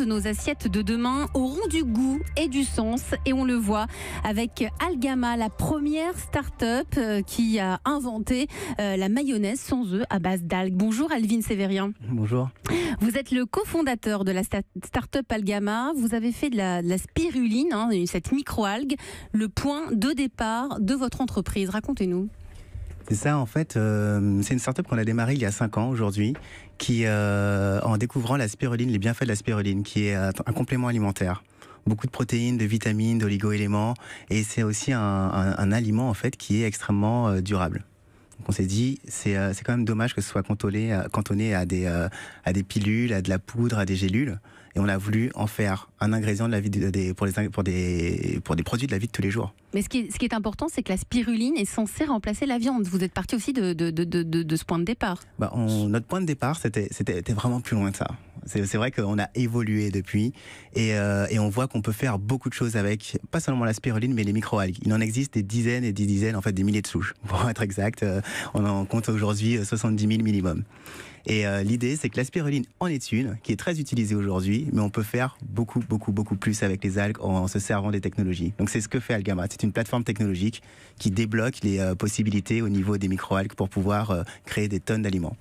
Nos assiettes de demain auront du goût et du sens, et on le voit avec Algama, la première start-up qui a inventé la mayonnaise sans œufs à base d'algues. Bonjour Alvin Sévérien. Bonjour. Vous êtes le cofondateur de la start-up Algama. Vous avez fait de la spiruline, cette micro-algue, le point de départ de votre entreprise. Racontez-nous. C'est ça, en fait, c'est une start-up qu'on a démarrée il y a 5 ans aujourd'hui, qui, en découvrant la spiruline, les bienfaits de la spiruline, qui est un complément alimentaire. Beaucoup de protéines, de vitamines, d'oligo-éléments, et c'est aussi un aliment en fait qui est extrêmement durable. Donc on s'est dit, c'est quand même dommage que ce soit cantonné à des pilules, à de la poudre, à des gélules, et on a voulu en faire un ingrédient de la vie pour des produits de la vie de tous les jours. Mais ce qui est important, c'est que la spiruline est censée remplacer la viande. Vous êtes parti aussi de ce point de départ. Notre point de départ, c'était vraiment plus loin que ça. C'est vrai qu'on a évolué depuis et on voit qu'on peut faire beaucoup de choses avec, pas seulement la spiruline, mais les microalgues. Il en existe des dizaines et des dizaines, en fait des milliers de souches. Pour être exact, on en compte aujourd'hui 70 000 minimum. Et l'idée, c'est que la spiruline en est une, qui est très utilisée aujourd'hui, mais on peut faire beaucoup plus avec les algues en se servant des technologies. Donc c'est ce que fait Algama. C'est une plateforme technologique qui débloque les possibilités au niveau des microalgues pour pouvoir créer des tonnes d'aliments.